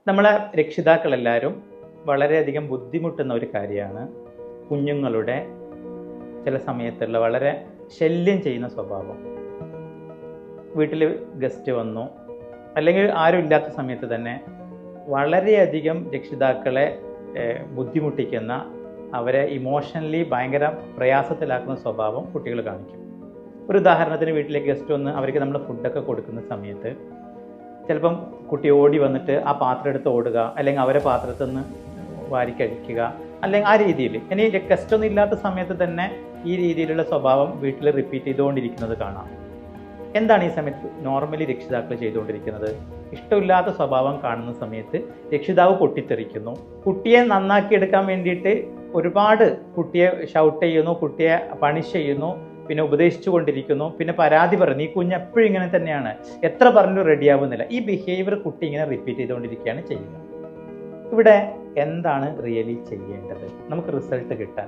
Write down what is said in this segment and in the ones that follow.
നമ്മളെ രക്ഷിതാക്കളെല്ലാവരും വളരെയധികം ബുദ്ധിമുട്ടുന്ന ഒരു കാര്യമാണ് കുഞ്ഞുങ്ങളുടെ ചില സമയത്തുള്ള വളരെ ശല്യം ചെയ്യുന്ന സ്വഭാവം. വീട്ടിൽ ഗസ്റ്റ് വന്നു, അല്ലെങ്കിൽ ആരും ഇല്ലാത്ത സമയത്ത് തന്നെ വളരെയധികം രക്ഷിതാക്കളെ ബുദ്ധിമുട്ടിക്കുന്ന, അവരെ ഇമോഷണലി ഭയങ്കര പ്രയാസത്തിലാക്കുന്ന സ്വഭാവം കുട്ടികൾ കാണിക്കും. ഒരു ഉദാഹരണത്തിന്, വീട്ടിലേക്ക് ഗസ്റ്റ് വന്ന് അവർക്ക് നമ്മൾ ഫുഡൊക്കെ കൊടുക്കുന്ന സമയത്ത് ചിലപ്പം കുട്ടി ഓടി വന്നിട്ട് ആ പാത്രം എടുത്ത് ഓടുക, അല്ലെങ്കിൽ അവരെ പാത്രത്തിൽ നിന്ന് വാരിക്കഴിക്കുക, അല്ലെങ്കിൽ ആ രീതിയിൽ. ഇനി ഗസ്റ്റൊന്നും ഇല്ലാത്ത സമയത്ത് തന്നെ ഈ രീതിയിലുള്ള സ്വഭാവം വീട്ടിൽ റിപ്പീറ്റ് ചെയ്തുകൊണ്ടിരിക്കുന്നത് കാണാം. എന്താണ് ഈ സമയത്ത് നോർമലി രക്ഷിതാക്കൾ ചെയ്തുകൊണ്ടിരിക്കുന്നത്? ഇഷ്ടമില്ലാത്ത സ്വഭാവം കാണുന്ന സമയത്ത് രക്ഷിതാവ് പൊട്ടിത്തെറിക്കുന്നു. കുട്ടിയെ നന്നാക്കിയെടുക്കാൻ വേണ്ടിയിട്ട് ഒരുപാട് കുട്ടിയെ ഷൗട്ട് ചെയ്യുന്നു, കുട്ടിയെ പണിഷ് ചെയ്യുന്നു, പിന്നെ ഉപദേശിച്ചു കൊണ്ടിരിക്കുന്നു, പിന്നെ പരാതി പറയുന്നു. ഈ കുഞ്ഞ് എപ്പോഴും ഇങ്ങനെ തന്നെയാണ്, എത്ര പറഞ്ഞു റെഡിയാവുന്നില്ല. ഈ ബിഹേവിയർ കുട്ടി ഇങ്ങനെ റിപ്പീറ്റ് ചെയ്തുകൊണ്ടിരിക്കുകയാണ് ചെയ്യുക. ഇവിടെ എന്താണ് റിയലി ചെയ്യേണ്ടത്? നമുക്ക് റിസൾട്ട് കിട്ടാൻ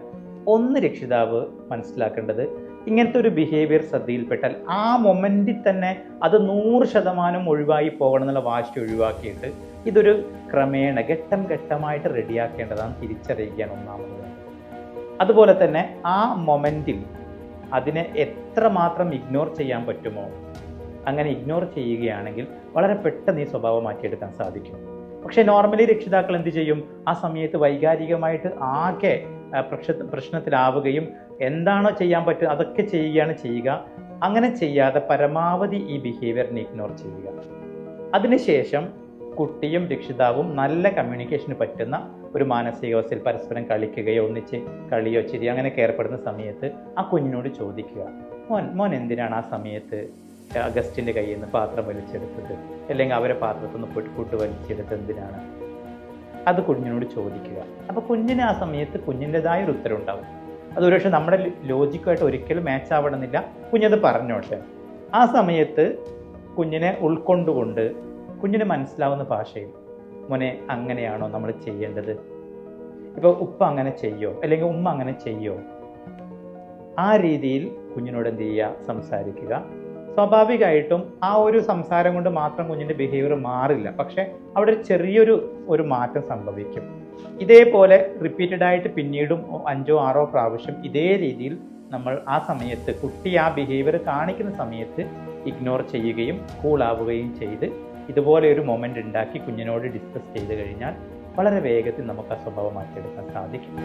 ഒന്ന് രക്ഷിതാവ് മനസ്സിലാക്കേണ്ടത്, ഇങ്ങനത്തെ ഒരു ബിഹേവിയർ ശ്രദ്ധയിൽപ്പെട്ടാൽ ആ മൊമെൻറ്റിൽ തന്നെ അത് 100% ഒഴിവായി പോകണം എന്നുള്ള വാശി ഒഴിവാക്കിയിട്ട് ഇതൊരു ക്രമേണ ഘട്ടം ഘട്ടമായിട്ട് റെഡിയാക്കേണ്ടതാണ്, തിരിച്ചറിയുകയാണ് ഒന്നാമത്. അതുപോലെ തന്നെ ആ മൊമെൻറ്റിൽ അതിനെ എത്രമാത്രം ഇഗ്നോർ ചെയ്യാൻ പറ്റുമോ അങ്ങനെ ഇഗ്നോർ ചെയ്യുകയാണെങ്കിൽ വളരെ പെട്ടെന്ന് ഈ സ്വഭാവം മാറ്റിയെടുക്കാൻ സാധിക്കും. പക്ഷേ നോർമലി രക്ഷിതാക്കൾ എന്ത് ചെയ്യും? ആ സമയത്ത് വൈകാരികമായിട്ട് ആകെ പ്രശ്നത്തിലാവുകയും എന്താണോ ചെയ്യാൻ പറ്റുക അതൊക്കെ ചെയ്യുക. അങ്ങനെ ചെയ്യാതെ പരമാവധി ഈ ബിഹേവിയറിനെ ഇഗ്നോർ ചെയ്യുക. അതിനുശേഷം കുട്ടിയും രക്ഷിതാവും നല്ല കമ്മ്യൂണിക്കേഷന് പറ്റുന്ന ഒരു മാനസികാവസ്ഥയിൽ പരസ്പരം കളിക്കുകയോ ഒന്നിച്ച് കളിയോ ചിരിയോ അങ്ങനെയൊക്കെ ഏർപ്പെടുന്ന സമയത്ത് ആ കുഞ്ഞിനോട് ചോദിക്കുക, മോൻ എന്തിനാണ് ആ സമയത്ത് ഗസ്റ്റിൻ്റെ കയ്യിൽ നിന്ന് പാത്രം വലിച്ചെടുത്തത്, അല്ലെങ്കിൽ അവരെ പാത്രത്തിൽ നിന്ന് പോയിട്ട് ഫുഡ് വലിച്ചെടുത്തത് എന്തിനാണ്? അത് കുഞ്ഞിനോട് ചോദിക്കുക. അപ്പോൾ കുഞ്ഞിന് ആ സമയത്ത് കുഞ്ഞിൻ്റെതായ ഒരു ഉത്തരം ഉണ്ടാവും. അത് ഒരുപക്ഷെ നമ്മുടെ ലോജിക്കുമായിട്ട് ഒരിക്കലും മാച്ച് ആവണമെന്നില്ല, കുഞ്ഞത് പറഞ്ഞോട്ടെ. ആ സമയത്ത് കുഞ്ഞിനെ ഉൾക്കൊണ്ടുകൊണ്ട് കുഞ്ഞിന് മനസ്സിലാവുന്ന ഭാഷയിൽ, മോനെ അങ്ങനെയാണോ നമ്മൾ ചെയ്യേണ്ടത്? ഇപ്പോൾ ഉപ്പ അങ്ങനെ ചെയ്യോ, അല്ലെങ്കിൽ ഉമ്മ അങ്ങനെ ചെയ്യോ? ആ രീതിയിൽ കുഞ്ഞിനോട് എന്ത് ചെയ്യുക? സംസാരിക്കുക. സ്വാഭാവികമായിട്ടും ആ ഒരു സംസാരം കൊണ്ട് മാത്രം കുഞ്ഞിൻ്റെ ബിഹേവിയർ മാറില്ല, പക്ഷെ അവിടെ ഒരു ചെറിയൊരു മാറ്റം സംഭവിക്കും. ഇതേപോലെ റിപ്പീറ്റഡ് ആയിട്ട് പിന്നീടും 5 or 6 പ്രാവശ്യം ഇതേ രീതിയിൽ നമ്മൾ ആ സമയത്ത് കുട്ടി ആ ബിഹേവിയർ കാണിക്കുന്ന സമയത്ത് ഇഗ്നോർ ചെയ്യുകയും കൂളാവുകയും ചെയ്ത് ഇതുപോലെ ഒരു മൊമെൻ്റ് ഉണ്ടാക്കി കുഞ്ഞിനോട് ഡിസ്കസ് ചെയ്ത് കഴിഞ്ഞാൽ വളരെ വേഗത്തിൽ നമുക്ക് ആ സ്വഭാവം മാറ്റിയെടുക്കാൻ സാധിക്കും.